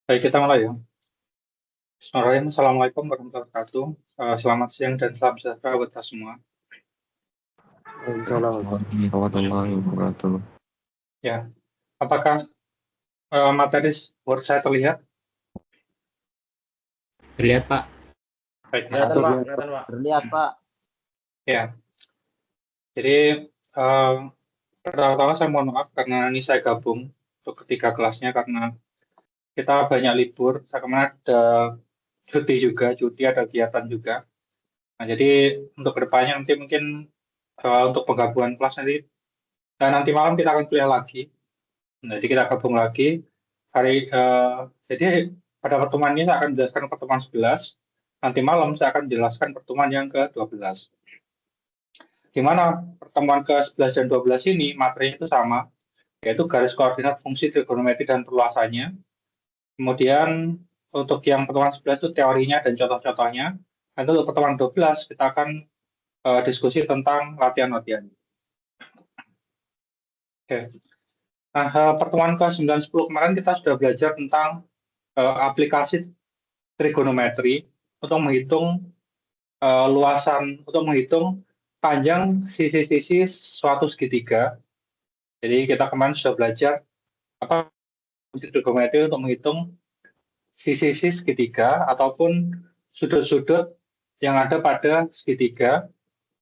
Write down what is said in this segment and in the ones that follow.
Baik, kita mulai ya. Bismillahirrahmanirrahim. Assalamualaikum warahmatullahi wabarakatuh. Selamat siang dan salam sejahtera buat kita semua. Assalamualaikum warahmatullahi wabarakatuh. Ya, apakah materi Word saya terlihat? Terlihat, Pak. Baik, Kelihatan, Pak. Terlihat, Pak. ya. Jadi pertama-tama saya mohon maaf karena ini saya gabung untuk ketiga kelasnya karena kita banyak libur. Saya kemarin ada cuti ada kegiatan juga. Nah, jadi untuk kedepannya nanti mungkin untuk penggabungan kelas nanti malam kita akan kuliah lagi. Nah, jadi kita gabung lagi jadi pada pertemuan ini saya akan menjelaskan pertemuan 11. Nanti malam saya akan menjelaskan pertemuan yang ke-12. Di mana pertemuan ke-11 dan 12 ini materinya itu sama, yaitu garis koordinat fungsi trigonometri dan perluasannya. Kemudian untuk yang pertemuan 11 itu teorinya dan contoh-contohnya. Nanti untuk pertemuan 12 kita akan diskusi tentang latihan-latihan. Oke. Nah, pertemuan ke-9 10 kemarin kita sudah belajar tentang aplikasi trigonometri untuk menghitung untuk menghitung panjang sisi-sisi suatu segitiga. Jadi kita kemarin sudah belajar apa fungsi trigonometri untuk menghitung sisi-sisi segitiga ataupun sudut-sudut yang ada pada segitiga,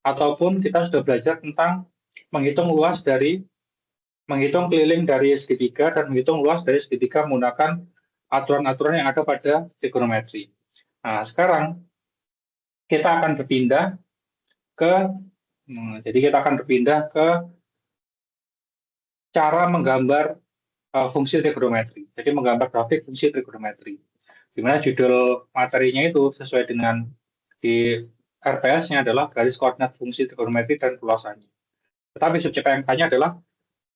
ataupun kita sudah belajar tentang menghitung keliling dari segitiga dan menghitung luas dari segitiga menggunakan aturan-aturan yang ada pada trigonometri. Nah, sekarang kita akan berpindah ke cara menggambar fungsi trigonometri. Jadi menggambar grafik fungsi trigonometri. Di mana judul materinya itu sesuai dengan di RPS-nya adalah garis koordinat fungsi trigonometri dan perluasannya. Tetapi subjek PMK-nya adalah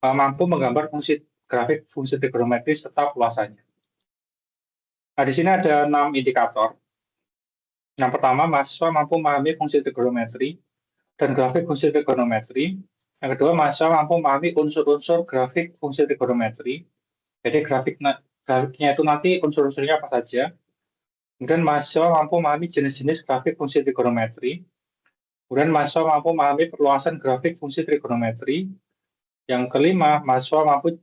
mampu menggambar grafik fungsi trigonometri serta perluasannya. Nah, di sini ada 6 indikator. Yang pertama, mahasiswa mampu memahami fungsi trigonometri dan grafik fungsi trigonometri. Yang kedua, mahasiswa mampu memahami unsur-unsur grafik fungsi trigonometri. Jadi grafiknya itu nanti unsur-unsurnya apa saja. Kemudian mahasiswa mampu memahami jenis-jenis grafik fungsi trigonometri. Kemudian mahasiswa mampu memahami perluasan grafik fungsi trigonometri. Yang kelima, mahasiswa mampu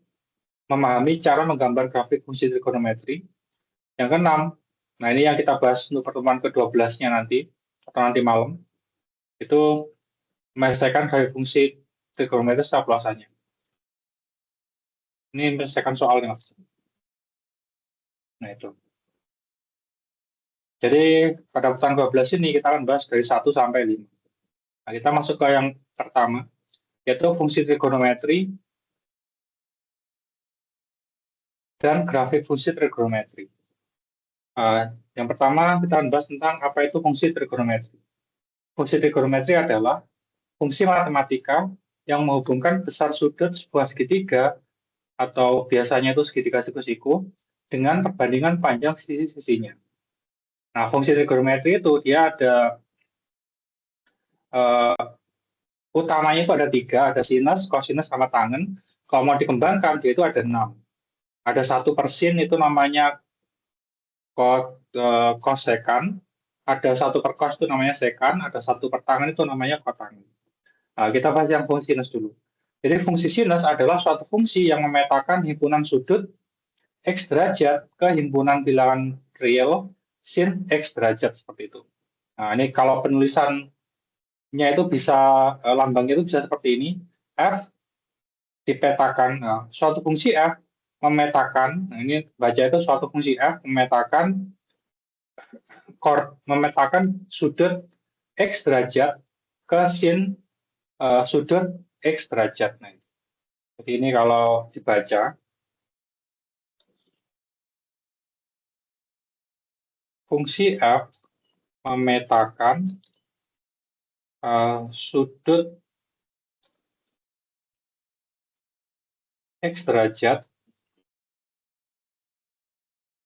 memahami cara menggambar grafik fungsi trigonometri. Yang keenam, nah ini yang kita bahas untuk pertemuan ke-12-nya nanti, atau nanti malam, itu menyelesaikan grafik fungsi trigonometri secara perluasannya. Ini menyelesaikan soalnya. Nah, itu. Jadi, pada pertemuan ke-12 ini kita akan bahas dari 1 sampai 5. Nah, kita masuk ke yang pertama, yaitu fungsi trigonometri dan grafik fungsi trigonometri. Yang pertama, kita akan bahas tentang apa itu fungsi trigonometri. Fungsi trigonometri adalah fungsi matematika yang menghubungkan besar sudut sebuah segitiga, atau biasanya itu segitiga siku-siku, dengan perbandingan panjang sisi-sisinya. Nah, fungsi trigonometri itu dia ada utamanya itu ada 3, ada sinus, kosinus, sama tangen. Kalau mau dikembangkan, dia itu ada 6. Ada 1 per sin, itu namanya kosekan. Ada 1 per cos, itu namanya sekan. Ada 1 per tangen, itu namanya kotangen. Nah, kita bahas yang fungsi sinus dulu. Jadi fungsi sinus adalah suatu fungsi yang memetakan himpunan sudut X derajat ke himpunan bilangan real sin X derajat, seperti itu. Nah, ini kalau penulisannya itu bisa, lambangnya itu bisa seperti ini. F dipetakan, nah, suatu fungsi F memetakan, nah ini baca itu suatu fungsi F memetakan sudut X derajat ke sin sudut X derajat. Nah, jadi ini kalau dibaca, fungsi F memetakan sudut X derajat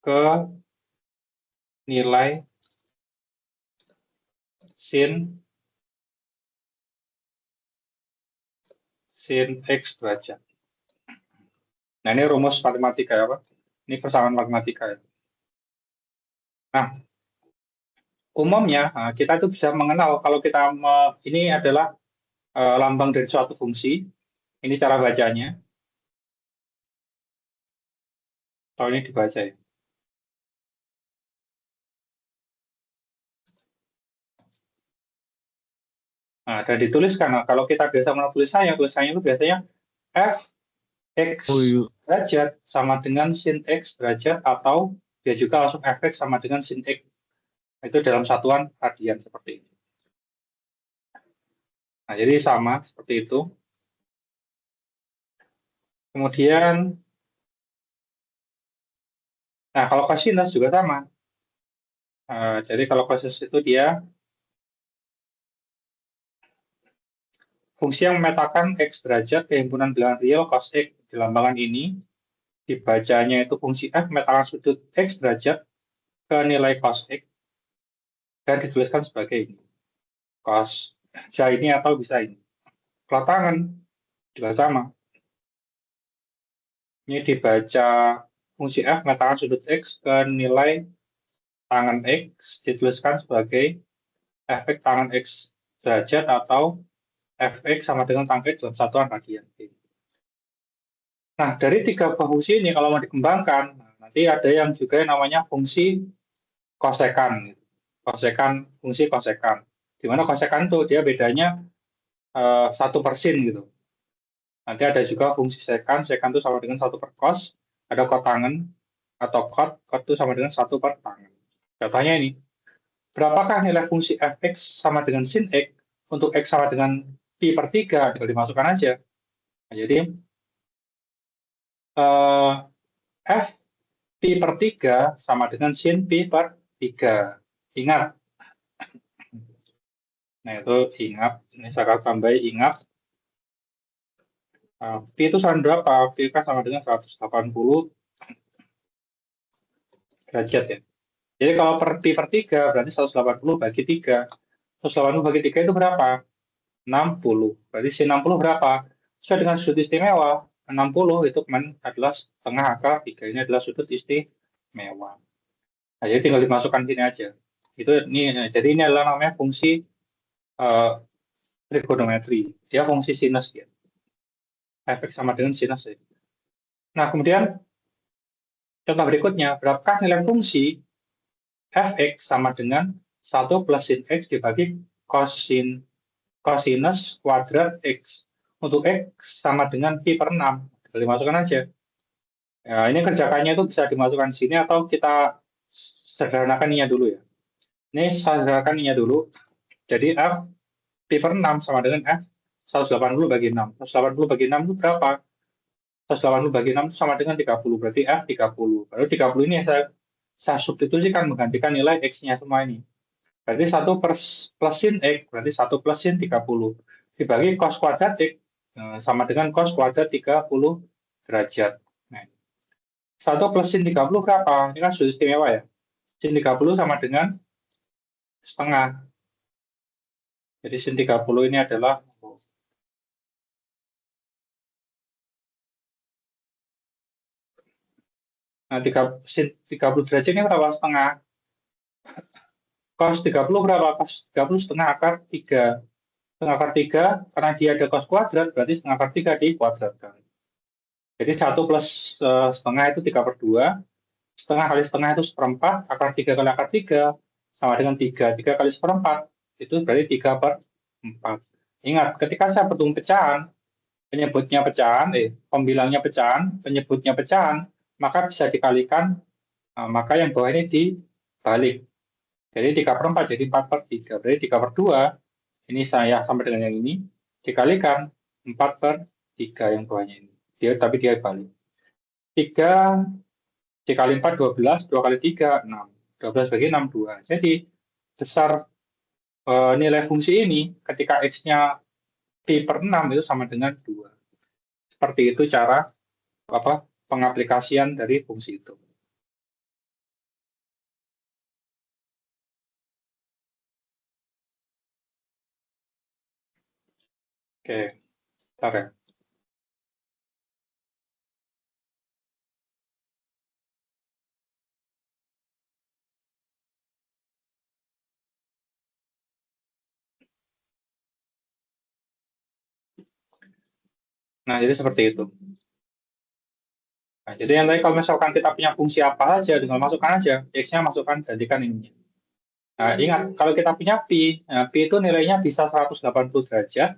ke nilai sin X derajat. Nah, ini rumus matematika ya, Pak. Ini persamaan matematika ya. umumnya kita itu bisa mengenal kalau kita ini adalah lambang dari suatu fungsi. Ini cara bacanya. Kalau ini dibaca ya. Nah, dan dituliskan. Nah, kalau kita biasa menulis tulisannya itu biasanya f x Oh iya. derajat sama dengan sin x derajat, atau dia juga langsung fx sama dengan sin x. Itu dalam satuan radian seperti ini. Nah, jadi sama seperti itu. Kemudian, nah kalau kosinus juga sama. Jadi kalau kosinus itu dia fungsi yang memetakan x derajat ke himpunan bilangan real cos x di lambangan ini. Dibacanya itu fungsi f memetakan sudut x derajat ke nilai cos x dan dituliskan sebagai ini. Cos bisa ini atau bisa ini. Kalau tangan juga sama. Ini dibaca fungsi f memetakan sudut x ke nilai tangan x, dituliskan sebagai efek tangan x derajat atau fx sama dengan tangan x dalam satuan radian. Nah, dari tiga fungsi ini kalau mau dikembangkan, nanti ada yang juga yang namanya fungsi kosekan. Kosekan, fungsi kosekan. Di mana kosekan itu dia bedanya 1/sin gitu. Nanti ada juga fungsi sekan itu sama dengan 1/cos, ada kotangen atau kot itu sama dengan 1/tangen. Contohnya ini, berapakah nilai fungsi fx sama dengan sin x untuk x sama dengan pi/3, tinggal dimasukkan aja. Nah, jadi f pi/3 sama dengan sin pi/3. Ingat. Nah, itu ingat. Ini saya akan tambah ingat. Pi itu sama berapa? Pi kan sama dengan 180 derajat ya. Jadi kalau pi/3 berarti 180 bagi 3. 180 bagi 3 itu berapa? 60. Berarti sin 60 berapa? Sesuai dengan sudut istimewa. 60 itu adalah setengah akar 3. Ini adalah sudut istimewa. Nah, jadi tinggal dimasukkan sini aja. Jadi ini adalah namanya fungsi trigonometri. Dia fungsi sinus ya. Efek sama dengan sinus ya. Nah, kemudian contoh berikutnya, berapakah nilai fungsi fx sama dengan 1 plus sin x dibagi cosinus kuadrat x. Untuk x sama dengan pi/6. Jadi masukkan aja. Ya, ini kerjakannya itu bisa dimasukkan sini atau kita sederhanakan ininya dulu ya. Ini saya sederhanakan ininya dulu. Jadi f pi/6 sama dengan f 180 bagi 6. 180 bagi 6 itu berapa? 180 bagi 6 itu sama dengan 30. Berarti f 30. Lalu 30 ini saya substitusikan menggantikan nilai x-nya semua ini. Berarti 1 plus sin x, berarti 1 plus sin 30. Dibagi cos kuadrat x, sama dengan cos kuadrat 30 derajat. Nah, 1 plus sin 30 berapa? Ini kan sudut istimewa ya. Sin 30 sama dengan setengah. Jadi sin 30 ini adalah sin 30 derajat ini berapa? Setengah. Cos 30 berapa? Cos 30 setengah akar 3. Setengah akar 3, karena dia ada cos kuadrat, berarti setengah akar 3 dikuadratkan. Jadi 1 plus setengah itu 3/2. Setengah kali setengah itu 1/4. Akar 3 kali akar 3 sama dengan 3. 3 kali 1/4 itu berarti 3/4. Ingat, ketika saya berhitung pecahan, pembilangnya pecahan, penyebutnya pecahan, maka bisa dikalikan, maka yang bawah ini dibalik. Jadi 3/4 jadi 4/3. Berarti 3/2, ini saya sama dengan yang ini, dikalikan 4/3 yang bawahnya ini. Tapi dia balik. 3 dikali 4, 12, 2 kali 3, 6. 12 bagi 6, 2. Jadi, besar nilai fungsi ini, ketika X-nya pi/6 itu sama dengan 2. Seperti itu cara pengaplikasian dari fungsi itu. Oke, bentar ya. Nah, jadi seperti itu. Nah, jadi yang tadi kalau misalkan kita punya fungsi apa saja, tinggal masukkan aja, X-nya masukkan, gantikan ininya. Nah, ingat, kalau kita punya Pi, nah, Pi itu nilainya bisa 180 derajat.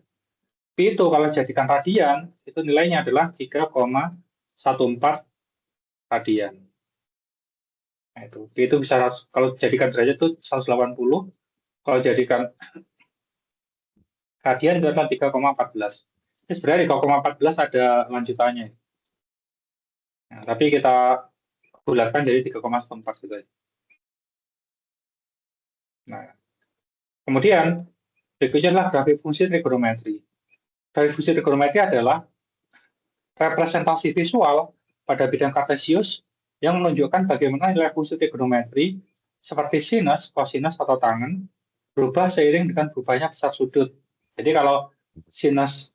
Pi itu kalau jadikan radian, itu nilainya adalah 3,14 radian. Nah, itu. Pi itu bisa, kalau jadikan derajat itu 180, kalau jadikan radian itu adalah 3,14. Ini sebenarnya 3,14 ada lanjutannya. Nah, tapi kita bulatkan jadi 3,14 gitu ya. Nah, kemudian berikutnya adalah grafik fungsi trigonometri. Grafik fungsi trigonometri adalah representasi visual pada bidang kartesius yang menunjukkan bagaimana nilai fungsi trigonometri seperti sinus, kosinus, atau tangen berubah seiring dengan berubahnya besar sudut. Jadi kalau sinus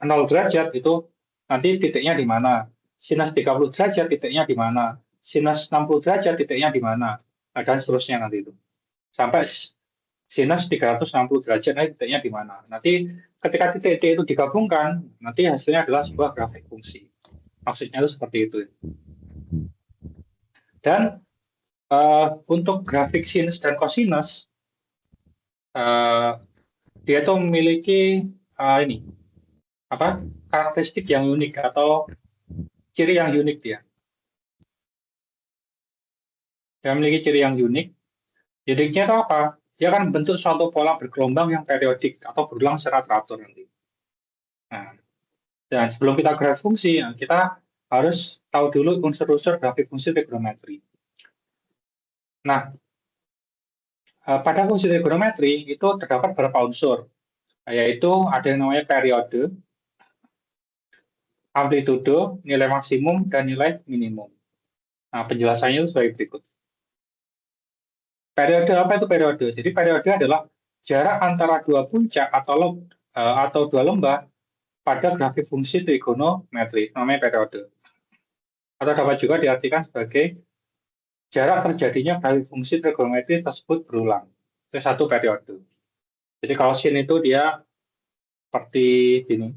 0 derajat itu nanti titiknya di mana, sinus 30 derajat titiknya di mana, sinus 60 derajat titiknya di mana, dan seterusnya nanti itu. Sampai sinus 360 derajat nanti titiknya di mana. Nanti ketika titik-titik itu digabungkan, nanti hasilnya adalah sebuah grafik fungsi. Maksudnya itu seperti itu. Dan untuk grafik sinus dan kosinus, dia itu memiliki ini apa karakteristik yang unik atau ciri yang unik dia. Dia memiliki ciri yang unik. Uniknya itu apa? Dia akan membentuk suatu pola bergelombang yang periodik atau berulang secara teratur nanti. Nah, dan sebelum kita grafik fungsi, kita harus tahu dulu unsur-unsur grafik fungsi trigonometri. Nah, pada fungsi trigonometri itu terdapat beberapa unsur, yaitu ada yang namanya periode, amplitudo, nilai maksimum, dan nilai minimum. Nah, penjelasannya itu sebagai berikut. Periode apa itu periode? Jadi periode adalah jarak antara dua puncak atau dua lembah pada grafik fungsi trigonometri, namanya periode. Atau dapat juga diartikan sebagai jarak terjadinya grafik fungsi trigonometri tersebut berulang. Itu satu periode. Jadi kalau sin itu dia seperti ini.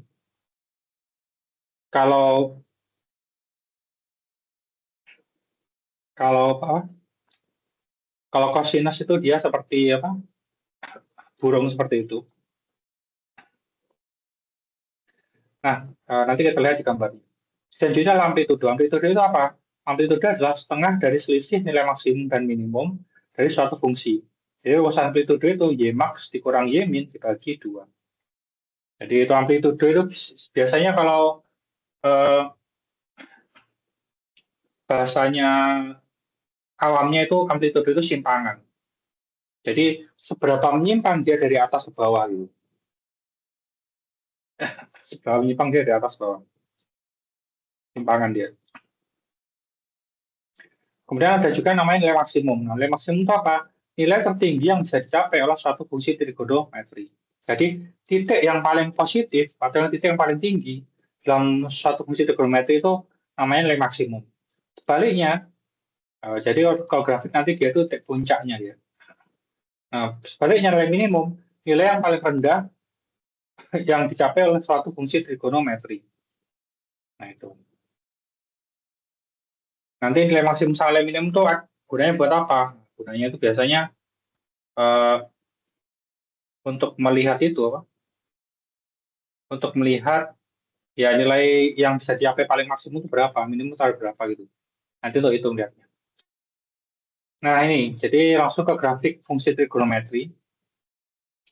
Kalau apa? Kalau kosinus itu dia seperti apa? Burung seperti itu. Nah, nanti kita lihat di gambarnya. Selanjutnya amplitudo. Amplitudo itu apa? Amplitudo adalah setengah dari selisih nilai maksimum dan minimum dari suatu fungsi. Jadi rumus amplitudo itu Y max dikurang Y min dibagi 2. Jadi itu amplitudo itu biasanya kalau bahasanya awamnya itu amplitudo itu simpangan. Jadi seberapa menyimpang dia dari atas ke bawah gitu. Seberapa menyimpang dia dari atas ke bawah. Simpangan dia. Kemudian ada juga namanya nilai maksimum. Nah, nilai maksimum itu apa? Nilai tertinggi yang bisa dicapai oleh suatu fungsi trigonometri. Jadi titik yang paling positif atau titik yang paling tinggi dalam suatu fungsi trigonometri itu namanya nilai maksimum. Sebaliknya, jadi kalau grafik nanti dia itu titik puncaknya ya. Nah, sebaliknya nilai minimum, nilai yang paling rendah yang dicapai oleh suatu fungsi trigonometri. Nah itu. Nanti nilai maksimum sama nilai minimum itu gunanya buat apa? Gunanya itu biasanya untuk melihat itu apa? Untuk melihat ya nilai yang bisa dicapai paling maksimum itu berapa, minimum itu berapa gitu. Nanti untuk hitung lihatnya. Nah ini, jadi langsung ke grafik fungsi trigonometri.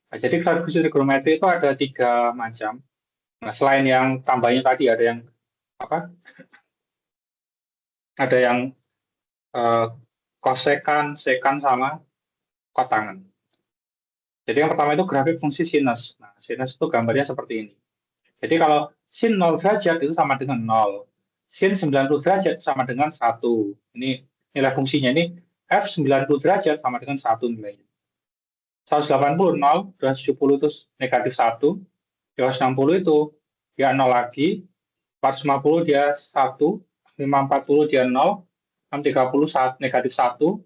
Nah, jadi grafik fungsi trigonometri itu ada 3 macam. Nah, selain yang tambahnya tadi ada yang apa? Ada yang kosekan, sekan sama kotangan. Jadi yang pertama itu grafik fungsi sinus. Nah, sinus itu gambarnya seperti ini. Jadi kalau sin 0 derajat itu sama dengan 0. Sin 90 derajat sama dengan 1. Ini nilai fungsinya ini F 90 derajat sama dengan 1 nilainya. 180, 0, 270 itu negatif 1. 260 itu dia 0 lagi. 450 dia 1. 540 dia 0. 630 negatif 1.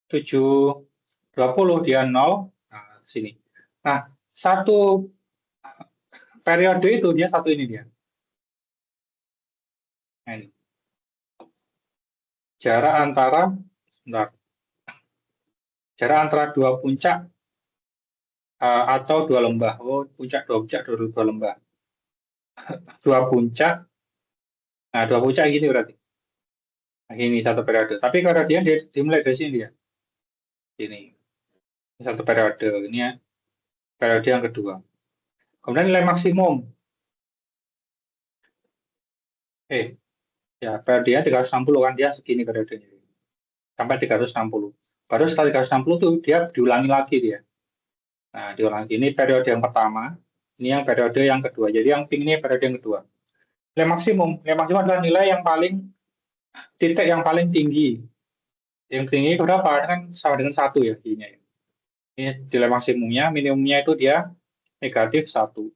720 dia 0. Nah, sini. Nah, satu periode itu dia satu ini dia. Nah, ini. Jarak antara dua puncak atau dua lembah. Oh, dua puncak, dua lembah. Dua puncak. Nah, dua puncak gini berarti. Nah, ini satu periode. Tapi kalau dia dimulai dari sini dia. Ini satu periode. Ini ya, periode yang kedua. Kemudian nilai maksimum. Ya, periodenya 360 kan, dia segini periodenya. Sampai 360. Baru setelah 360 tuh dia diulangi lagi dia. Nah, diulangi. Ini periode yang pertama. Ini yang periode yang kedua. Jadi yang pink ini periode yang kedua. Nilai maksimum. Nilai maksimum adalah nilai yang paling, titik yang paling tinggi. Yang tinggi berapa? Kan sama dengan 1 ya. Ini nilai maksimumnya. Minimumnya itu dia -1.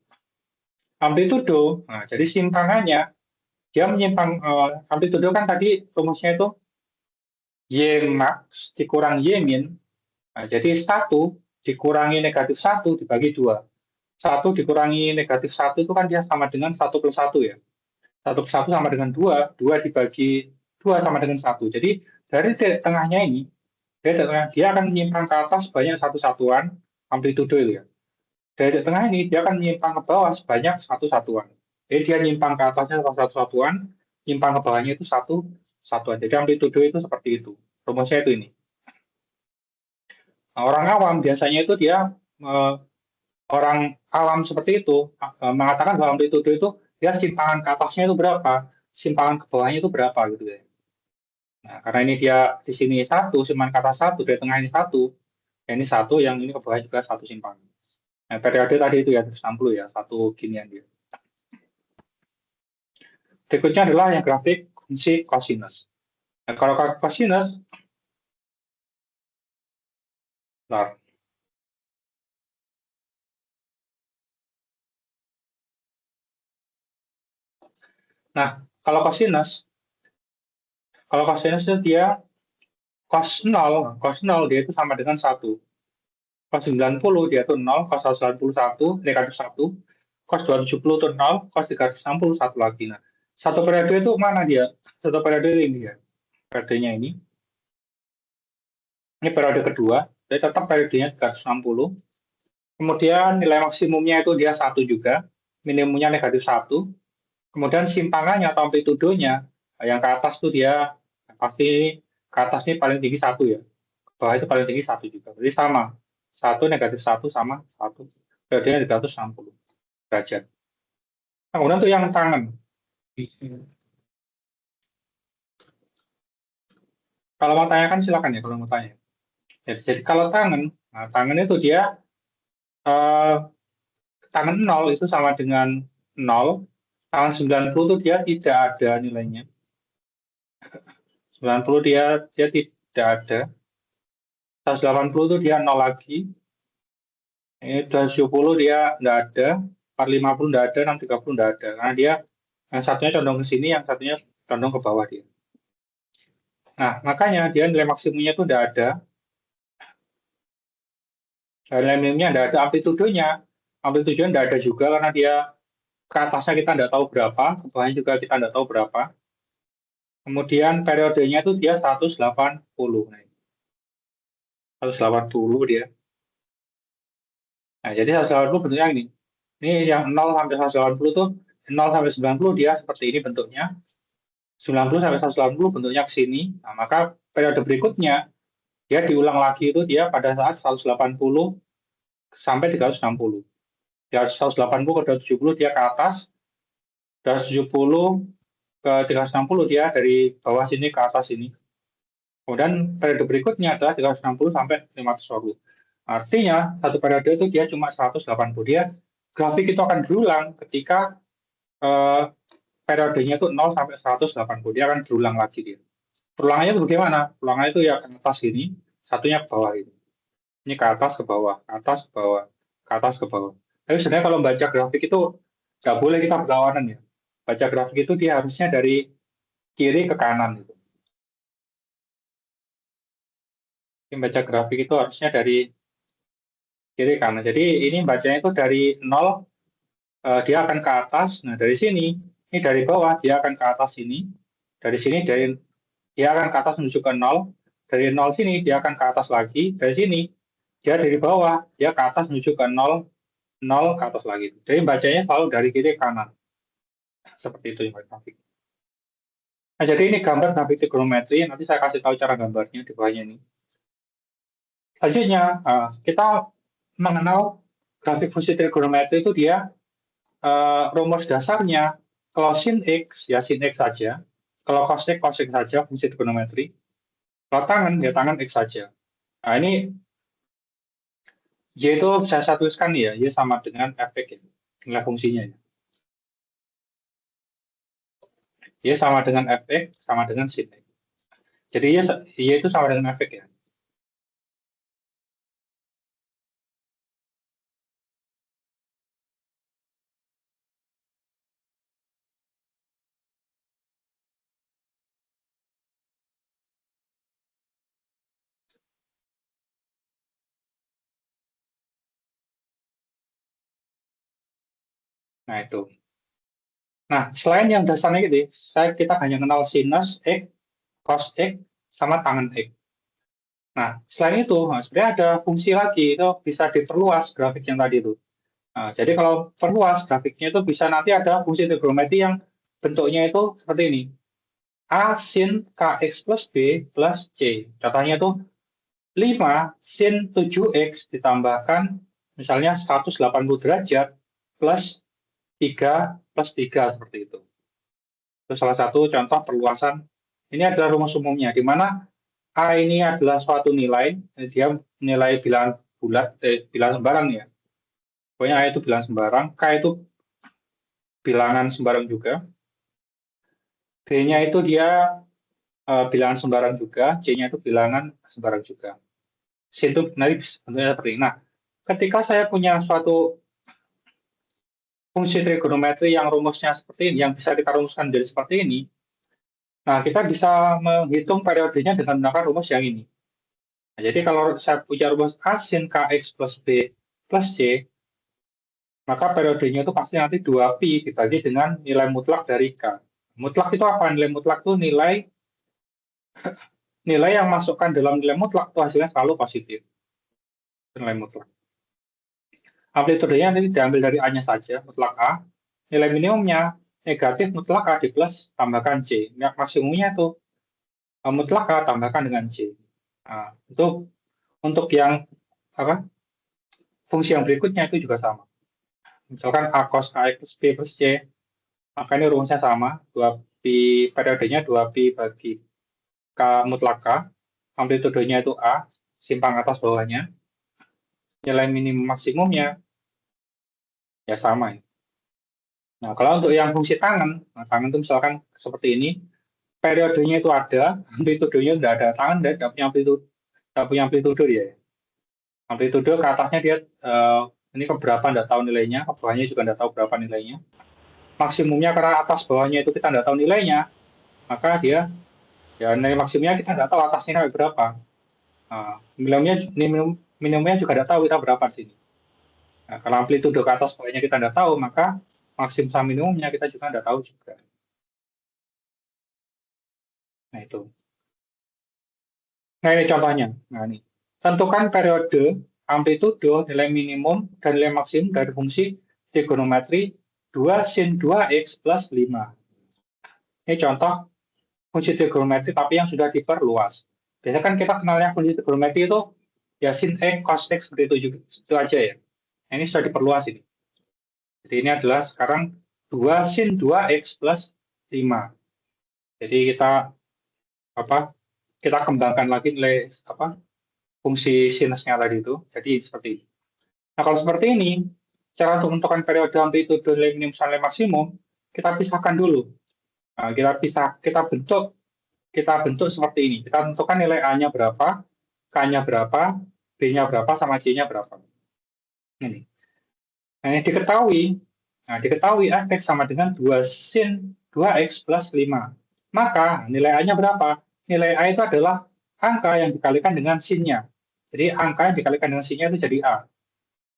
Amplitudo. Nah, jadi simpangannya, dia menyimpang, amplitudo kan tadi rumusnya itu Y max dikurang Y min. Nah, jadi 1 dikurangi -1 dibagi 2. 1 dikurangi -1 itu kan dia sama dengan 1 plus 1 ya. 1 plus 1 sama dengan 2. 2 dibagi 2 sama dengan 1. Jadi dari titik tengahnya ini, dia akan menyimpang ke atas sebanyak 1 satuan amplitudo itu ya. Dari titik tengah ini, dia akan menyimpang ke bawah sebanyak 1 satuan. Jadi dia menyimpang ke atasnya 1 satuan, menyimpang ke bawahnya itu 1 satuan. Jadi amplitudo itu seperti itu. Rumusnya itu ini. Nah, orang awam biasanya itu dia orang awam seperti itu mengatakan bahwa amplitudo itu dia simpangan ke atasnya itu berapa, simpangan ke bawahnya itu berapa gitu ya. Nah, karena ini dia di sini 1, simpangan ke atas 1, di tengah ini 1, ya ini 1, yang ini ke bawah juga 1 simpangan. Nah, periode tadi itu ya 60 ya, 1 ginian dia. Berikutnya adalah yang grafik fungsi cosinus. Nah, kalau cosinus, nah kalau cosinus itu dia cos 0 dia itu sama dengan 1. Cos 90 dia itu 0, cos 191 negatif 1, cos 270 itu 0, cos 360 1 lagi. Nah, satu periode itu mana dia? Satu periode ini ya. Periodenya ini. Ini periode kedua, jadi tetap periodenya 360. Kemudian nilai maksimumnya itu dia 1 juga, minimumnya negatif 1. Kemudian simpangannya atau amplitudonya, yang ke atas tuh dia pasti ke atas ini paling tinggi 1 ya. Ke bawah itu paling tinggi 1 juga. Jadi sama. 1 negatif 1 sama 1. Periodenya 360 derajat. Nah, kemudian tuh yang tangan. Kalau mau tanya kan silakan ya kalau mau tanya. Jadi kalau tangan, nah, tangan itu dia tangan 0 itu sama dengan 0. Tangan 90 itu dia tidak ada nilainya. 90 dia tidak ada. 180 itu dia 0 lagi. Ini 270 dia nggak ada. 450 nggak ada, 630 nggak ada. Karena dia yang satunya condong ke sini, yang satunya condong ke bawah dia. Nah, makanya dia nilai maksimumnya itu nggak ada. Nilai minimumnya nggak ada, amplitudonya nggak ada juga karena dia ke atasnya kita nggak tahu berapa, ke bawahnya juga kita nggak tahu berapa. Kemudian periodenya itu dia 180. Nah, 180 dia. Nah, jadi 180 bentuknya ini. Ini yang 0 sampai 180 tuh 0 sampai 90 dia seperti ini bentuknya. 90 sampai 180 bentuknya ke sini. Nah, maka periode berikutnya dia diulang lagi itu dia pada saat 180 sampai 360. Dia 180 ke 270 dia ke atas. 270 ke 360 dia dari bawah sini ke atas sini. Kemudian periode berikutnya adalah 360 sampai 520. Artinya satu periode itu dia cuma 180. Dia grafik itu akan berulang ketika periodenya itu 0 sampai 180. Dia akan berulang lagi dia. Perulangannya itu bagaimana? Perulangannya itu ya ke atas ini, satunya ke bawah ini. Ini ke atas ke bawah, ke atas ke bawah, ke atas ke bawah. Tapi sebenarnya kalau membaca grafik itu nggak boleh kita berlawanan ya. Baca grafik itu dia harusnya dari kiri ke kanan gitu. Membaca grafik itu harusnya dari kiri kanan. Jadi ini bacanya itu dari 0 dia akan ke atas. Nah, dari sini ini dari bawah dia akan ke atas ini. Dari sini dia akan ke atas menuju ke 0. Dari 0 sini dia akan ke atas lagi. Dari sini dia dari bawah dia ke atas menuju ke 0, 0 ke atas lagi. Jadi bacanya selalu dari kiri ke kanan. Seperti itu yang grafik. Nah, jadi ini gambar grafik trigonometri. Nanti saya kasih tahu cara gambarnya di bawahnya ini. Selanjutnya, kita mengenal grafik fungsi trigonometri itu dia rumus dasarnya. Kalau sin X, ya sin X saja. Kalau cos X saja fungsi trigonometri. Kalau tangen, ya tangen X saja. Nah, ini Y itu saya tuliskan ya, Y sama dengan Fx ya. Nilai fungsinya ya. Y sama dengan Fx, sama dengan sin X. Jadi Y itu sama dengan Fx ya. Nah, itu. Nah, selain yang dasarnya gitu, kita hanya kenal sinus X, cos X, sama tangen X. Nah, selain itu, sebenarnya ada fungsi lagi, itu bisa diperluas grafik yang tadi itu. Nah, jadi kalau perluas grafiknya itu bisa nanti ada fungsi trigonometri yang bentuknya itu seperti ini. A sin Kx plus B plus C. Contohnya itu 5 sin 7X ditambahkan misalnya 180 derajat plus 3 plus 3 seperti itu. Itu salah satu contoh perluasan. Ini adalah rumus umumnya, di mana A ini adalah suatu nilai, dia nilai bilangan bulat, bilangan sembarang ya. Pokoknya A itu bilangan sembarang, K itu bilangan sembarang juga. B-nya itu dia bilangan sembarang juga, C-nya itu bilangan sembarang juga. C itu bentuknya seperti ini. Nah, ketika saya punya suatu fungsi trigonometri yang rumusnya seperti ini, yang bisa kita rumuskan jadi seperti ini, nah kita bisa menghitung periodenya dengan menggunakan rumus yang ini. Nah, jadi kalau saya punya rumus A sin Kx plus B plus C, maka periodenya itu pasti nanti 2pi dibagi dengan nilai mutlak dari K. Mutlak itu apa? Nilai mutlak itu nilai yang masukkan dalam nilai mutlak itu hasilnya selalu positif. Nilai mutlak. Amplitudenya nanti diambil dari A-nya saja, mutlak A. Nilai minimumnya negatif mutlak A di plus tambahkan C. Maksimumnya itu mutlak A tambahkan dengan C. Nah, itu untuk yang fungsi yang berikutnya itu juga sama. Misalkan A cos Kx plus B plus C, maka ini rumusnya sama. 2pi periodenya 2pi bagi K mutlak K. Amplitudenya itu A, simpang atas bawahnya. Nilai minimum maksimumnya ya sama ya. Nah, kalau untuk yang fungsi tangen, nah, tangen itu misalkan seperti ini, periodenya itu ada, amplitudenya tidak ada. Tangen tidak punya amplitudo ya. Amplitudo ke atasnya dia ini keberapa tidak tahu nilainya, ke bawahnya juga tidak tahu berapa nilainya. Maksimumnya karena atas bawahnya itu kita tidak tahu nilainya, maka dia ya nilai maksimumnya kita tidak tahu atasnya berapa. Nah, minimumnya juga tidak tahu kita berapa sini. Nah, kalau amplitudo ke atas bawahnya kita tidak tahu, maka maksimum sama minimumnya kita juga tidak tahu juga. Nah, itu. Nah, ini contohnya. Nah, ini. Tentukan periode, amplitudo, nilai minimum, dan nilai maksimum dari fungsi trigonometri 2 sin 2x plus 5. Ini contoh fungsi trigonometri tapi yang sudah diperluas. Biasanya kan kita kenalnya fungsi trigonometri itu ya sin x, cos x seperti itu juga. Itu aja ya. Nah, ini sudah diperluas ini. Jadi ini adalah sekarang 2 sin 2x plus 5. Jadi kita kembangkan lagi nilai fungsi sinusnya tadi itu. Jadi seperti ini. Nah, kalau seperti ini, cara untuk menentukan periode amplitudo nilai minimum sampai maksimum, kita pisahkan dulu. Nah, kita bentuk seperti ini. Kita tentukan nilai A-nya berapa, K-nya berapa, B-nya berapa, sama C-nya berapa. Ini. Nah, ini diketahui Fx sama dengan 2 sin 2x plus 5. Maka nilai A-nya berapa? Nilai A itu adalah angka yang dikalikan dengan sin-nya. Jadi angka yang dikalikan dengan sin-nya itu jadi A.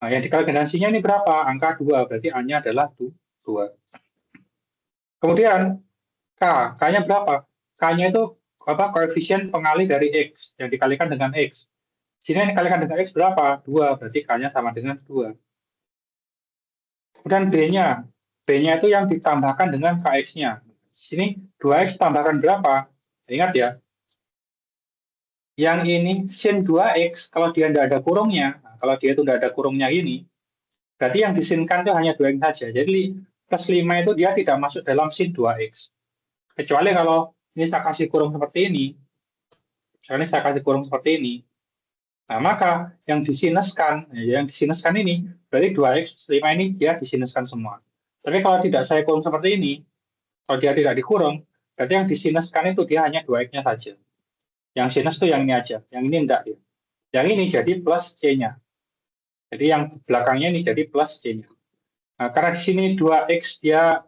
Nah, yang dikalikan dengan sin-nya ini berapa? Angka 2, berarti A-nya adalah 2. Kemudian K-nya berapa? K-nya itu koefisien pengalih dari X yang dikalikan dengan X. Sini yang dikalikan dengan X berapa? 2, berarti K-nya sama dengan 2. Kemudian B-nya. B-nya itu yang ditambahkan dengan KX-nya. Sini 2X tambahkan berapa? Ingat ya. Yang ini sin 2X, kalau dia tidak ada kurungnya, kalau dia itu tidak ada kurungnya ini, berarti yang disinkan itu hanya 2X saja. Jadi plus 5 itu dia tidak masuk dalam sin 2X. Kecuali kalau ini saya kasih kurung seperti ini. Sekarang saya kasih kurung seperti ini. Nah, maka yang disinuskan ini, berarti 2X 5 ini dia disinuskan semua. Tapi kalau tidak saya kurung seperti ini, kalau dia tidak dikurung, berarti yang disinuskan itu dia hanya 2X-nya saja. Yang sinus itu yang ini aja, yang ini enggak ya. Yang ini jadi plus C-nya. Jadi yang belakangnya ini jadi plus C-nya. Nah, karena di sini 2X dia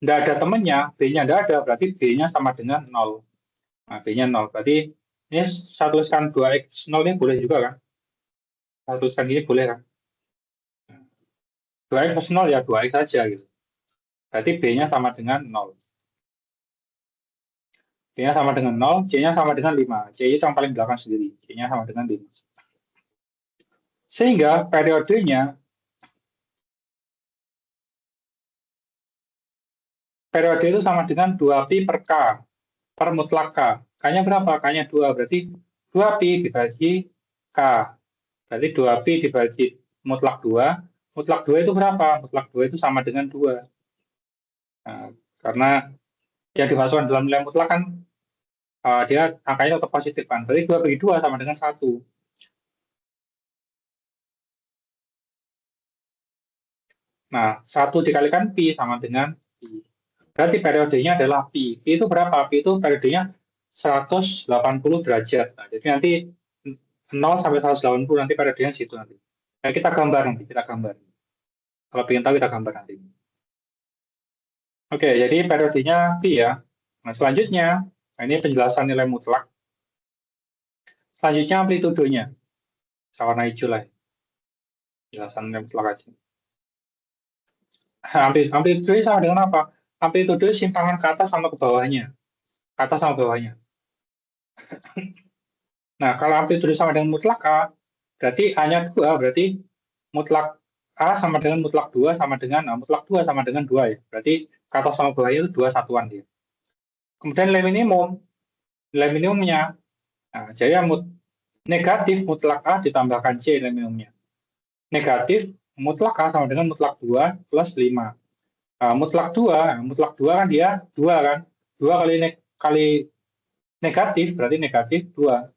enggak ada temennya, B-nya enggak ada, berarti B-nya sama dengan 0. Nah, B-nya 0. Berarti ini saya tuliskan 2X 0 ini boleh juga kan? Saya tuliskan ini boleh kan? 2X plus 0 ya 2X saja gitu. Berarti B-nya sama dengan 0. B-nya sama dengan 0, C-nya sama dengan 5. C itu yang paling belakang sendiri. C-nya sama dengan 5. Sehingga periode itu sama dengan 2pi per K, per mutlak K. K-nya berapa? K-nya 2, berarti 2pi dibagi K. Berarti 2pi dibagi mutlak 2. Mutlak 2 itu berapa? Mutlak 2 itu sama dengan 2. Nah, karena yang dimasukkan dalam nilai mutlak kan dia angkanya tetap positif kan. Berarti 2 bagi 2 sama dengan 1. Nah, 1 dikalikan pi sama dengan pi. Berarti periodenya adalah pi. Pi itu berapa? Pi itu periodenya 180 derajat. Nah, jadi nanti 0 sampai 180 nanti periodenya situ nanti. Nah, kita gambar nanti, kita gambar. Kalau ingin tahu kita gambar nanti. Oke, jadi periodenya pi ya. Nah, selanjutnya, nah ini penjelasan nilai mutlak. Selanjutnya amplitudenya. Warna hijau lah. Penjelasan nilai mutlak aja. Amplitude sama dengan apa? Amplitude simpangan ke atas sama ke bawahnya. Ke atas sama bawahnya. Nah, kalau amplitude sama dengan mutlak A, berarti A-nya 2, berarti mutlak A sama dengan mutlak 2 sama dengan, mutlak 2 sama dengan 2 ya. Berarti ke atas sama bawahnya itu 2 satuan dia. Kemudian nilai minimumnya, nah, jadi negatif mutlak A ditambahkan C nilai minimumnya. Negatif mutlak A sama dengan mutlak 2 plus 5. Mutlak 2 kan dia 2 kan. 2 kali negatif berarti negatif 2.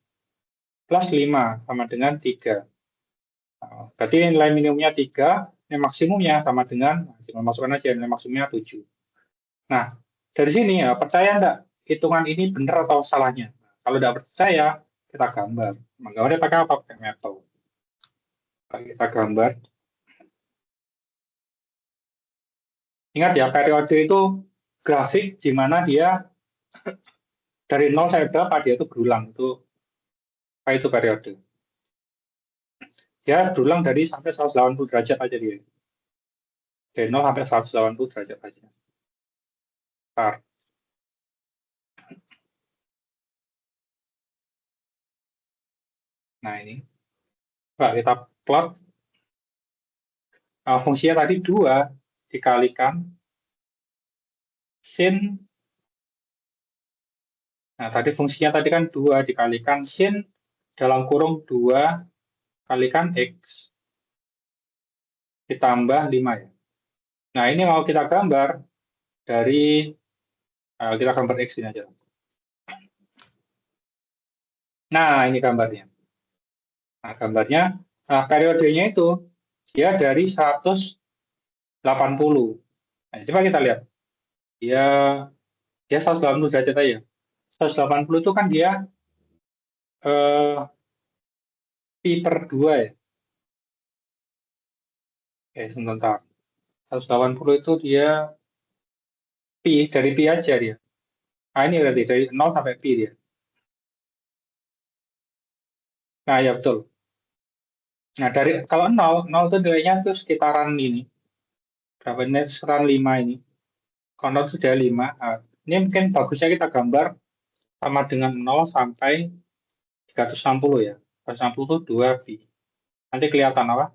Plus 5 sama dengan 3. Berarti nilai minimumnya 3, nilai maksimumnya sama dengan, cuma masukkan aja nilai maksimumnya 7. Nah, dari sini ya, percaya enggak hitungan ini benar atau salahnya? Kalau tidak percaya, kita gambar. Menggambarnya pakai apa? Pakai metode. Kita gambar. Ingat ya, periode itu grafik di mana dia dari 0 sampai berapa dia itu berulang. Apa itu periode? Dia berulang dari sampai 180 derajat aja dia. Dari 0 sampai 180 derajat aja. Bentar. Nah ini. Coba kita plot. Fungsinya tadi 2 dikalikan sin. Nah tadi fungsinya tadi kan 2 dikalikan sin dalam kurung 2 kalikan X ditambah 5 ya. Nah ini mau kita gambar dari, kita gambar X ini aja. Nah ini gambarnya. Nah gambarnya, periodenya itu dia dari 180. Nah, coba kita lihat. Dia 180 derajat aja. 180 itu kan dia pi per 2 ya. Oke, sebentar. 180 itu dia pi, dari pi aja dia. Nah ini berarti dari 0 sampai pi dia. Nah ya betul. Nah dari kalau 0 itu nilainya itu sekitaran ini. Berapa ini? Sekitaran 5 ini. Kalau 0 itu sudah 5. Ini mungkin bagusnya kita gambar sama dengan 0 sampai 360 ya. 360 itu 2 pi. Nanti kelihatan apa?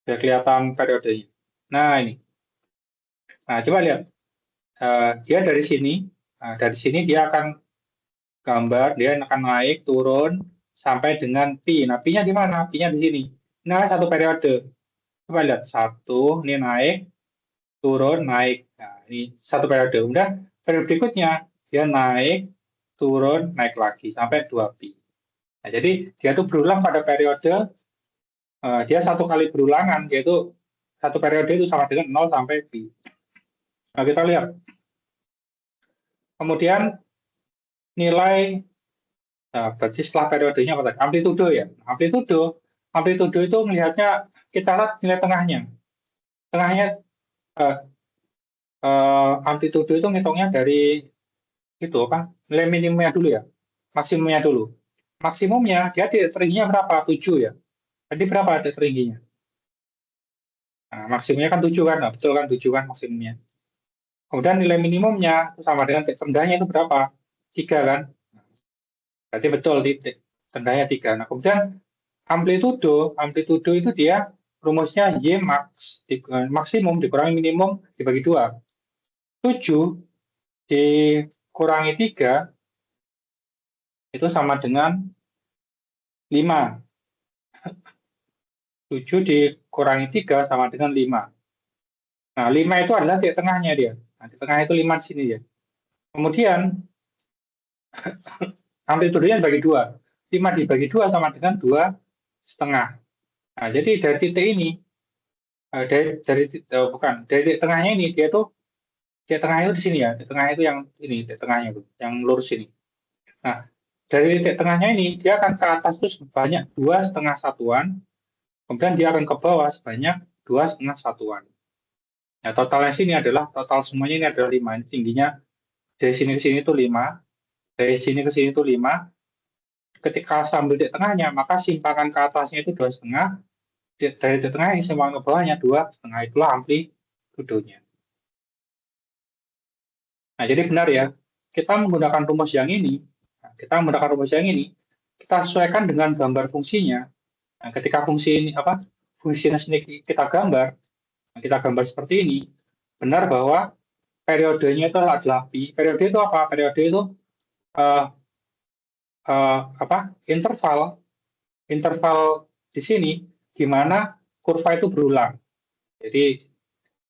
Sudah kelihatan periodenya. Nah, ini. Nah, coba lihat. Dia dari sini. Nah, dari sini dia akan gambar, dia akan naik, turun, sampai dengan pi. Nah, pi-nya di mana? Pi-nya di sini. Nah, satu periode. Coba lihat. Satu, ini naik, turun, naik. Nah, ini satu periode. Udah, periode berikutnya, dia naik, turun, naik lagi, sampai 2 pi. Nah, jadi dia itu berulang pada periode, dia satu kali berulangan, yaitu satu periode itu sama dengan 0 sampai pi. Nah, kita lihat. Kemudian nilai, berarti setelah periodenya apa tadi? Amplitudo ya. Amplitudo itu melihatnya, kita lihat nilai tengahnya. Tengahnya, eh, amplitudo itu ngitungnya dari itu apa? Nilai minimumnya dulu ya. Maksimumnya dulu. Maksimumnya dia titik teringginya berapa? 7 ya. Jadi berapa titik teringginya? Nah, maksimumnya kan 7 kan? Nah, betul kan 7 kan maksimumnya. Kemudian nilai minimumnya sama dengan titik terendahnya itu berapa? 3 kan? Berarti betul titik terendahnya 3. Nah, kemudian amplitudo itu dia rumusnya Y max, maksimum dikurangi minimum dibagi 2. 7 dikurangi 3 itu sama dengan 5. 7 dikurangi 3 sama dengan 5. Nah, 5 itu adalah titik tengahnya dia. Nah, di tengah itu 5 di sini ya. Kemudian amplitudenya dibagi 2. 5 dibagi 2 sama dengan 2,5. Nah, jadi dari titik ini, dari titik tengahnya ini, dia tuh titik tengahnya itu di sini ya. Titik tengahnya itu yang ini, titik tengahnya itu, yang lurus ini. Nah, dari titik tengahnya ini, dia akan ke atas itu sebanyak 2,5 satuan, kemudian dia akan ke bawah sebanyak 2,5 satuan. Nah, totalnya sini adalah, total semuanya ini adalah 5. Ini tingginya dari sini ke sini itu 5, dari sini ke sini itu 5. Ketika saya ambil titik tengahnya, maka simpangan ke atasnya itu 2,5, dari titik tengah yang simpangan ke bawahnya 2,5, itulah amplitudonya. Nah, jadi benar ya, kita menggunakan rumus yang ini, kita sesuaikan dengan gambar fungsinya. Nah, ketika fungsi ini fungsinya sini kita gambar seperti ini, benar bahwa periodenya itu adalah pi. Periode itu apa? Periode itu interval di sini di mana kurva itu berulang. Jadi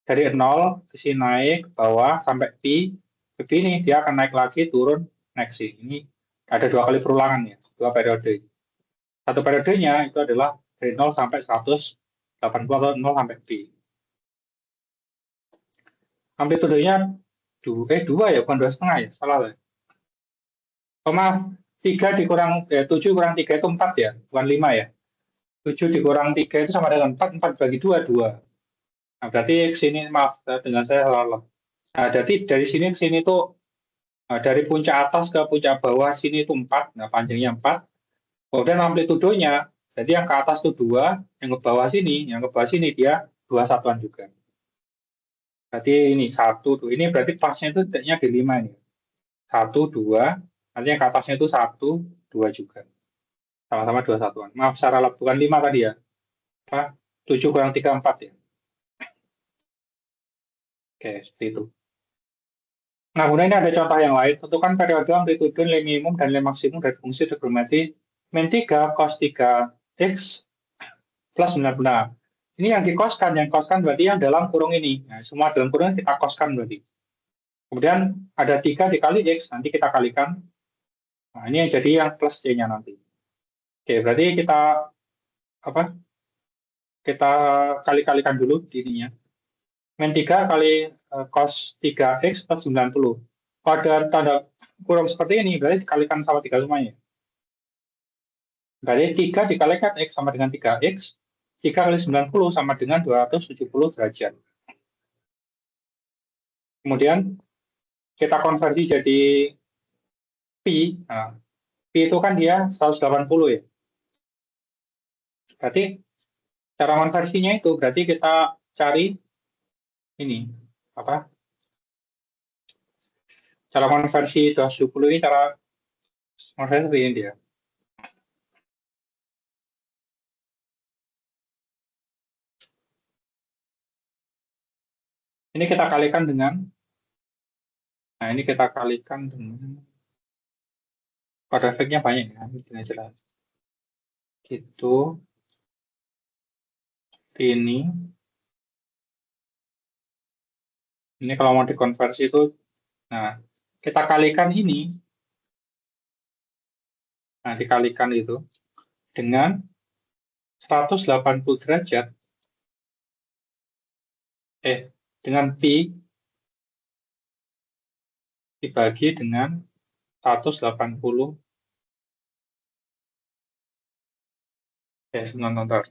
dari 0 ke sini naik ke bawah sampai pi, begini dia akan naik lagi, turun, naik sini. Ini ada 2 kali perulangan ya, 2 periode. Satu periodenya itu adalah dari 0 sampai 180 atau 0 sampai pi. Amplitudenya 2 ya, bukan 2,5 ya, salah ya. Oh, maaf, 3 dikurang 7 kurang 3 itu 4 ya, bukan 5 ya. 7 dikurang 3 itu sama dengan 4, 4 bagi 2, 2. Nah, berarti sini, maaf, dengan saya salah. Nah, jadi dari sini ke sini tuh, dari puncak atas ke puncak bawah sini itu 4, nah panjangnya 4. Kemudian amplitudonya, jadi yang ke atas itu 2, yang ke bawah sini dia 2 satuan juga. Berarti ini 1, 2, ini berarti pasnya itu titiknya di 5 ini. 1, 2, nanti yang ke atasnya itu 1, 2 juga. Sama-sama 2 satuan. Maaf, secara bukan 5 tadi ya. 7 kurang 3, 4 ya. Oke, seperti itu. Nah, kemudian ini ada contoh yang lain. Tentukan periode amplitudo nilai minimum dan nilai maksimum dari fungsi trigonometri min 3 cos 3x plus 90. Ini yang dikoskan berarti yang dalam kurung ini. Nah, semua dalam kurung kita koskan berarti. Kemudian ada 3 dikali x, nanti kita kalikan. Nah, ini yang jadi yang plus c-nya nanti. Oke, berarti kita kali-kalikan dulu di ininya. Min 3 kali cos 3x plus 90. Kalau ada tanda kurung seperti ini, berarti dikalikan sama 3 semuanya. Berarti 3 dikalikan x sama dengan 3x, 3 kali 90 sama dengan 270 derajat. Kemudian kita konversi jadi pi. Nah, pi itu kan dia 180 ya. Berarti cara konversinya itu berarti kita cari ini Cara konversi 270 ini cara konversi seperti ini dia. Ini kita kalikan dengan, nah ini kita kalikan dengan, pada efeknya banyak ya, ini jelas. Gitu, ini kalau mau dikonversi itu, nah kita kalikan ini, nah dikalikan itu dengan 180 derajat, dengan pi dibagi dengan 180, sebentar.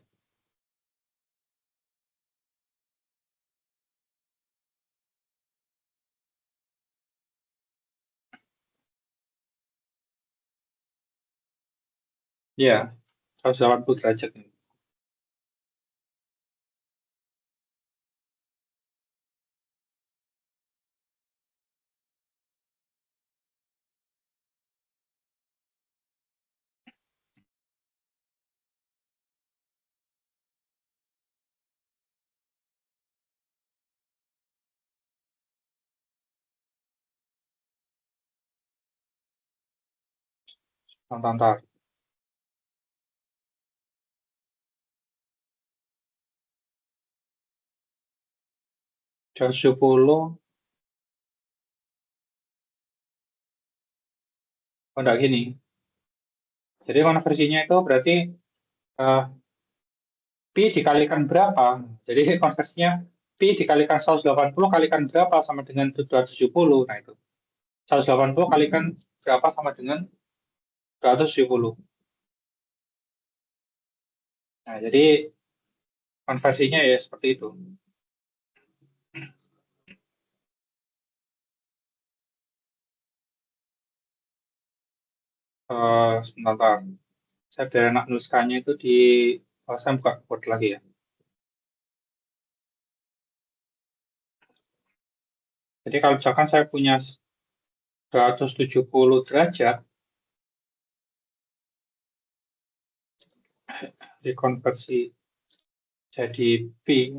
Ya, 180 derajat ini. Sebentar. 270, enggak gini. Jadi konversinya itu berarti pi dikalikan berapa? Jadi konversinya pi dikalikan 180 kalikan berapa sama dengan 270. Nah itu. 180 kalikan berapa sama dengan 270. Nah, jadi konversinya ya seperti itu. Sebentar. Saya biar enak nuliskannya itu di, saya buka Word lagi ya. Jadi kalau misalkan saya punya 270 derajat, dikonversi jadi pi,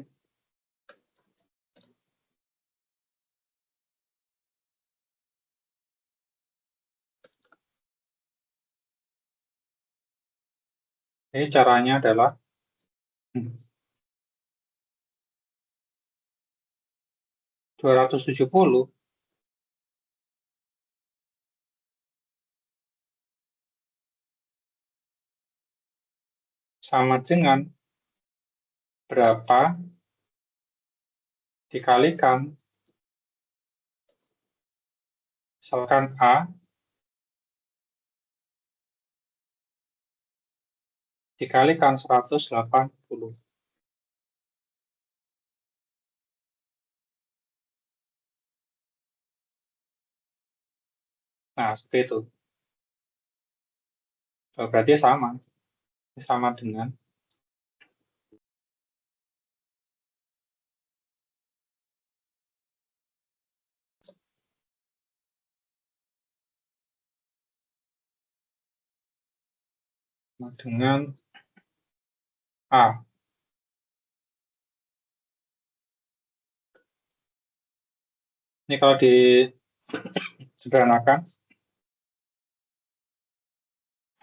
ini caranya adalah 270 sama dengan berapa dikalikan, misalkan A dikalikan 180. Nah, seperti itu. Berarti sama dengan A. Ini kalau disederhanakan,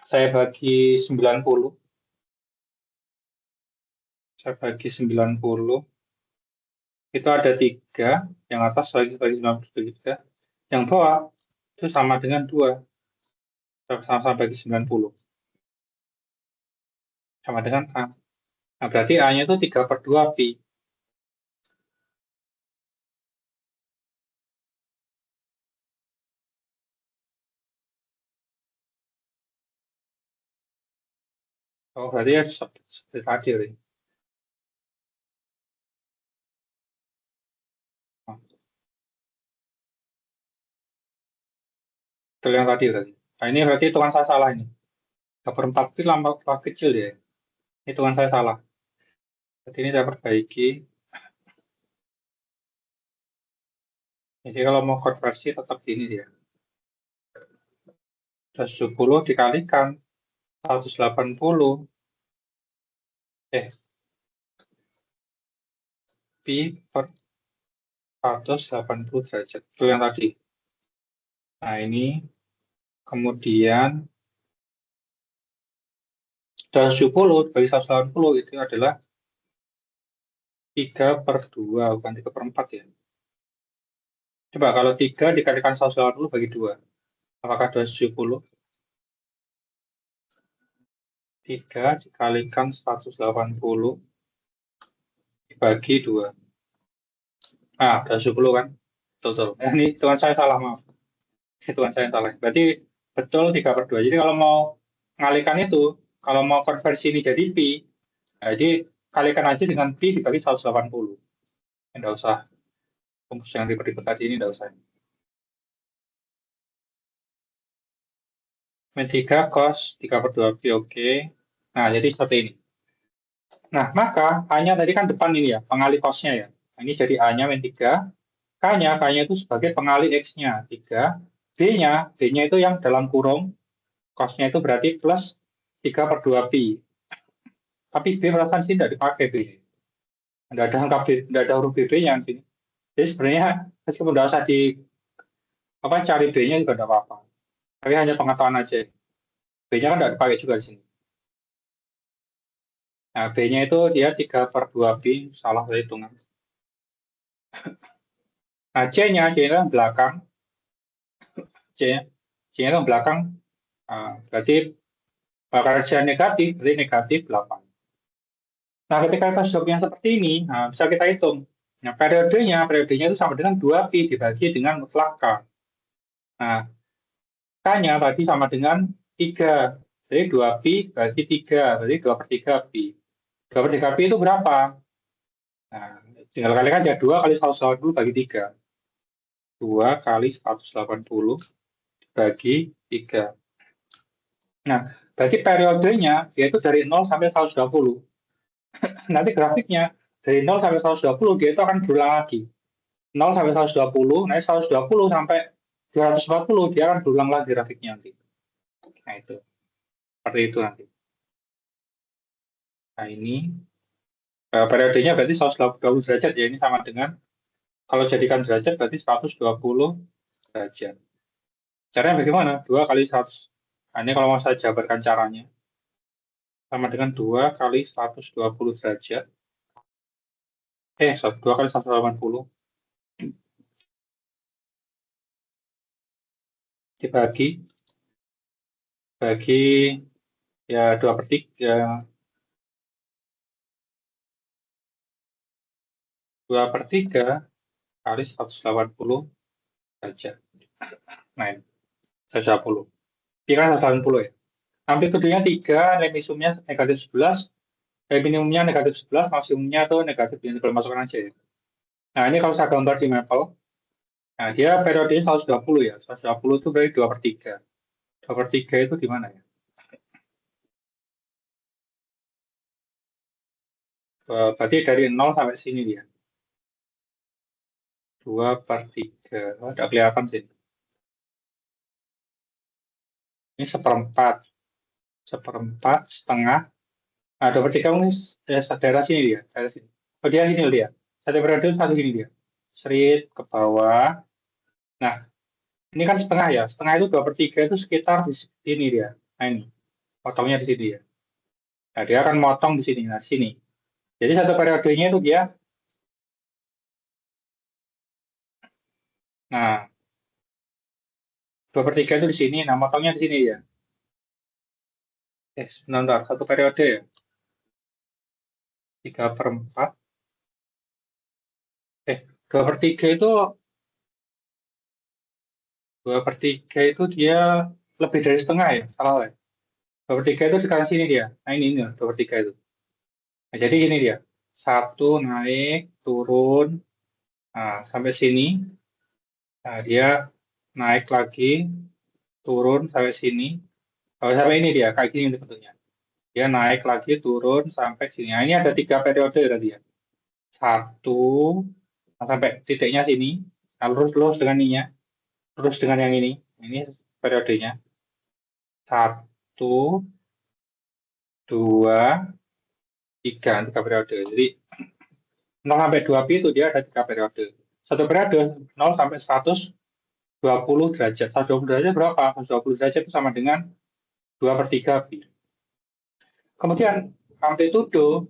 saya bagi 90. Saya bagi 90. Itu ada 3. Yang atas bagi 90 bagi 3. Yang bawah itu sama dengan 2. Sama-sama bagi 90. Sama dengan A. Nah, berarti A-nya itu 3/2 pi. Oh, berarti ya seperti tadi. Betul yang tadi berarti. Nah, ini berarti hitungan saya salah ini. 3/4 pi lambang kecil ya. Hitungan saya salah. Jadi ini saya perbaiki. Jadi kalau mau konversi tetap gini dia. 270 dikalikan 180 pi per 180 derajat. Itu yang tadi. Nah, ini kemudian 270 bagi 180 itu adalah 3/2, bukan 3/4 ya. Coba kalau 3 dikalikan 180 bagi 2. Apakah 270? 3 dikalikan 180 dibagi 2. Nah, 270 kan? Betul. Ini hitungan saya salah, maaf. Hitungan saya salah. Berarti betul 3/2. Jadi kalau mau mengalihkan itu, kalau mau konversi ini jadi pi, jadi kalikan aja dengan pi dibagi 180. Tidak usah rumus yang ribet-ribet tadi ini, tidak usah. Min 3 cos 3/2 pi, oke. Nah, jadi seperti ini. Nah, maka A-nya tadi kan depan ini ya, pengalih cosnya ya. Nah, ini jadi A-nya min 3, K-nya itu sebagai pengalih X-nya 3, B-nya itu yang dalam kurung, cosnya itu berarti plus 3/2 pi. Tapi B perasaan sini tidak dipakai B. Tidak ada angka B, tidak ada huruf BB-nya di sini. Jadi sebenarnya meskipun tidak usah cari B-nya juga tidak apa-apa. Tapi hanya pengetahuan aja. B-nya kan tidak dipakai juga di sini. Nah, B-nya itu dia 3/2 pi, salah saya hitungan. Nah, C-nya itu belakang. C-nya itu belakang. Berarti karena C negatif, berarti negatif 8. Nah, ketika kita sudah punya seperti ini, bisa kita hitung. Nah, periodenya itu sama dengan 2pi dibagi dengan mutlak K. Nah, K-nya tadi sama dengan 3. Jadi 2pi bagi 3, berarti 2/3 pi. 2/3 pi itu berapa? Nah, tinggal kalikan aja 2 kali 180 bagi 3. 2 kali 180 bagi 3. Nah, bagi periodenya, yaitu dari 0 sampai 120. Nanti grafiknya, dari 0 sampai 120, dia itu akan berulang lagi. 0 sampai 120, naik 120 sampai 240, dia akan berulang lagi grafiknya nanti. Nah, itu. Seperti itu nanti. Nah, ini periodenya berarti 120 derajat ya, ini sama dengan kalau jadikan derajat berarti 120 derajat. Caranya bagaimana? 2 kali 100. Nah, ini kalau mau saya jabarkan caranya. Sama dengan 2 kali 120 derajat. 2 kali 180 dibagi ya 2/3 kali 180 derajat. Nah, ini 180. Ini kan 180 ya. Amplitudonya 3, minimumnya negatif 11, minimumnya negatif 11, maksimumnya tuh negatif, ini masukkan aja ya. Nah, ini kalau saya gambar di Maple, nah dia periodenya 120 ya. 120 itu berarti 2/3. 2/3 itu di mana ya? Berarti dari 0 sampai sini dia. 2/3. Tidak kelihatan sih. Ini 1/4. 1/4 setengah. Nah, 2/3 ini daerah sini dia. Daerah sini. Oh, dia ini dia. Satu periode satu gini dia. Serit ke bawah. Nah, ini kan setengah ya. Setengah itu 2/3 itu sekitar di sini dia. Nah, ini. Potongnya di sini ya. Nah, dia akan motong di sini. Nah, sini. Jadi satu periodenya itu dia. Nah, 2/3 itu di sini. Nah, motongnya di sini ya. Sebentar. Satu periode ya. 3/4. 2/3 itu 2/3 itu dia lebih dari setengah ya. Salah ya. 2/3 itu sekarang sini dia. Nah, ini 2/3 itu. Nah, jadi ini dia. 1 naik, turun. Nah, sampai sini. Nah, dia naik lagi, turun sampai sini. Kalau sampai ini dia, kayak gini bentuknya. Dia naik lagi, turun sampai sini. Nah, ini ada 3 periode tadi ya. 1 sampai titiknya sini. Nah, lurus dengan ininya, lurus dengan yang ini periodenya. 1, 2, 3 periode. Jadi 0 sampai 2pi itu dia ada 3 periode. Satu periode 0 sampai 120 derajat. 120 derajat berapa? 120 derajat itu sama dengan 2/3 pi. Kemudian amplitudo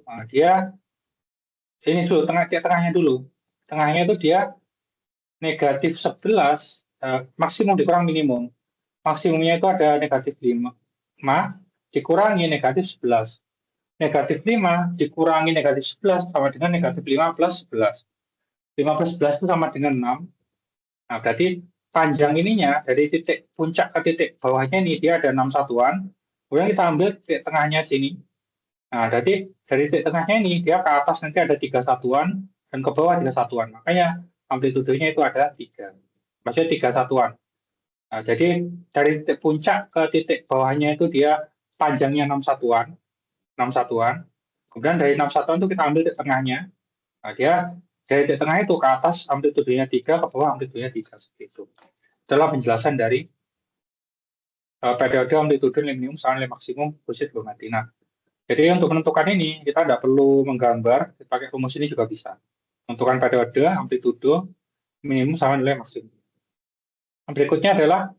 nah, dia ini dulu tengahnya dulu. Tengahnya itu dia negatif 11 maksimum dikurang minimum. Maksimumnya itu ada negatif 5 dikurangi negatif 11. Negatif 5 dikurangi negatif 11 sama dengan negatif 5 plus 11. 5 plus 11 itu sama dengan 6. Nah, berarti panjang ininya dari titik puncak ke titik bawahnya ini dia ada 6 satuan. Kemudian kita ambil titik tengahnya sini. Nah, jadi dari titik tengahnya ini dia ke atas nanti ada 3 satuan dan ke bawah 3 satuan. Makanya amplitudenya itu ada 3. Maksudnya 3 satuan. Nah, jadi dari titik puncak ke titik bawahnya itu dia panjangnya 6 satuan. 6 satuan. Kemudian dari 6 satuan itu kita ambil titik tengahnya. Nah, dia dari titik tengah itu ke atas amplitudenya 3, ke bawah amplitudenya 3 seperti itu. Itulah penjelasan dari periode amplitudo minimum sama nilai maksimum fungsi trigonometri. Nah, jadi untuk menentukan ini kita tidak perlu menggambar, kita pakai rumus ini juga bisa. Menentukan periode, amplitudo, minimum sama nilai maksimum. Berikutnya adalah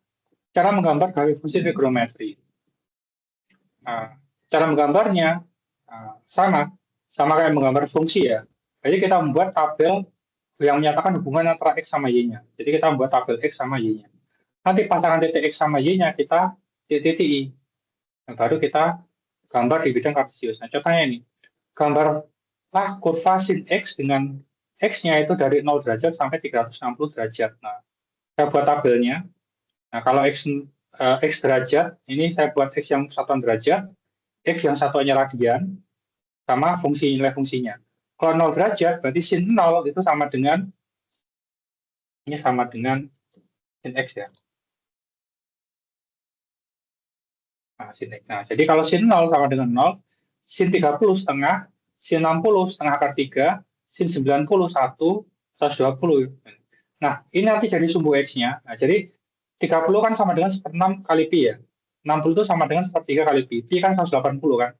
cara menggambar dari fungsi trigonometri. Nah, cara menggambarnya sama kayak menggambar fungsi ya. Jadi kita membuat tabel yang menyatakan hubungan antara X sama Y-nya. Jadi kita membuat tabel X sama Y-nya. Nanti pasangan titik X sama Y-nya kita titik I. Nah, baru kita gambar di bidang kartesius. Nah, contohnya ini. Gambarlah kurva sin X dengan X-nya itu dari 0 derajat sampai 360 derajat. Nah, saya buat tabelnya. Nah, kalau X derajat, ini saya buat X yang satuan derajat, X yang satuannya radian, sama nilai fungsinya. Kalau 0 derajat, berarti sin 0 itu sama dengan, ini sama dengan sin X ya. Nah, sin X. Nah, jadi kalau sin 0 sama dengan 0, sin 30 setengah, sin 60 setengah akar 3, sin 90 1, 120. Nah, ini nanti jadi sumbu X-nya. Nah, jadi 30 kan sama dengan 1/6 kali pi ya. 60 itu sama dengan 1/3 kali pi. Pi kan 180 kan.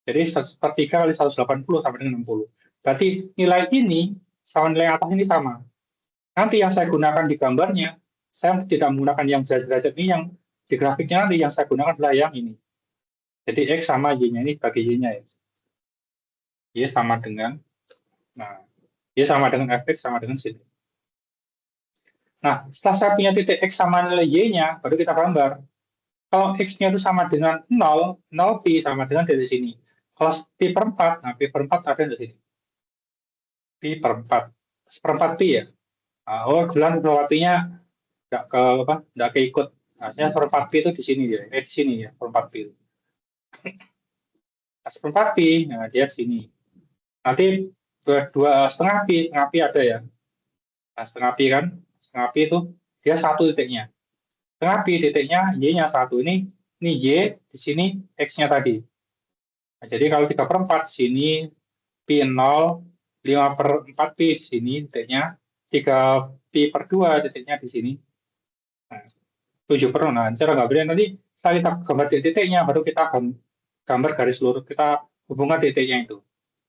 Jadi 1/3 kali 180 sama dengan 60. Berarti nilai ini sama nilai atas ini sama. Nanti yang saya gunakan di gambarnya, saya tidak menggunakan yang derajat ini, yang di grafiknya nanti yang saya gunakan adalah yang ini. Jadi X sama Y-nya ini sebagai Y-nya ya. Y sama dengan, nah, Y sama dengan Fx sama dengan sini. Nah, setelah saya punya titik X sama nilai Y-nya, baru kita gambar. Kalau X-nya itu sama dengan 0, 0 pi sama dengan dari sini. Kalau pi per 4, nah pi per 4 ada di sini. Pi per 4. Seperempat pi ya. Nah, kebetulan pi-nya nggak keikut. Artinya seperempat pi itu di sini ya. Di sini ya, seperempat pi. Nah, seperempat pi, nah dia di sini. Nanti setengah pi ada ya. Nah, setengah pi kan, setengah pi itu dia satu titiknya. Setengah pi titiknya Y-nya 1. Ini Y, di sini X-nya tadi. Nah, jadi kalau 3/4 di sini pi 0, 5/4 pi di sini titiknya, 3 pi per 2 titiknya di sini. Nah, 7/0. Nah, cara gambarnya nanti setelah kita gambar titiknya, baru kita gambar garis lurus, kita hubungkan titiknya itu.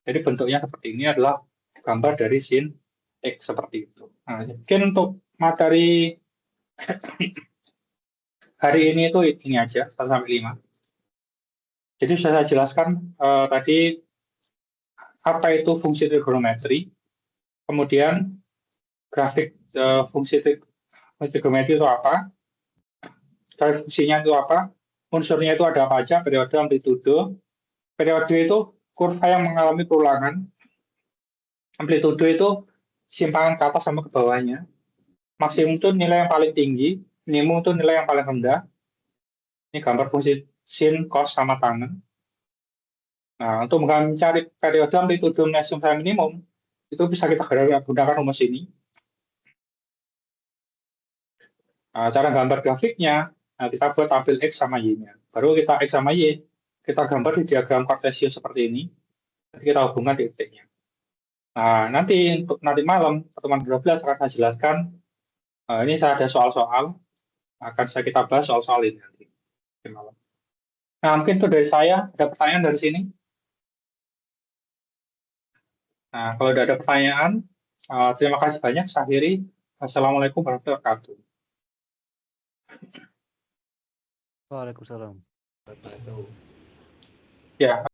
Jadi bentuknya seperti ini adalah gambar dari sin X seperti itu. Nah, mungkin untuk materi hari ini itu ini aja, 1-5. Jadi sudah saya jelaskan tadi apa itu fungsi trigonometri, kemudian grafik fungsi trigonometri itu apa, grafik fungsinya itu apa, unsurnya itu ada apa aja, periode, amplitudo. Periode itu kurva yang mengalami perulangan, amplitudo itu simpangan ke atas sama ke bawahnya, maksimum itu nilai yang paling tinggi, minimum itu nilai yang paling rendah. Ini gambar fungsi sin, cos, sama tangen. Nah, untuk mencari periode amplitudo maksimum sama minimum, itu bisa kita gunakan rumus ini. Nah, cara gambar grafiknya, nah kita buat tabel X sama Y-nya. Baru kita X sama Y, kita gambar di diagram kartesius seperti ini. Nanti kita hubungkan titiknya. Nah, nanti untuk nanti malam pertemuan 12 akan saya jelaskan. Ini saya ada soal-soal, akan kita bahas soal-soal ini nanti malam. Nah, mungkin itu dari saya. Ada pertanyaan dari sini? Nah, kalau tidak ada pertanyaan, terima kasih banyak. Saya akhiri. Assalamualaikum warahmatullahi wabarakatuh. Waalaikumsalam. Ya.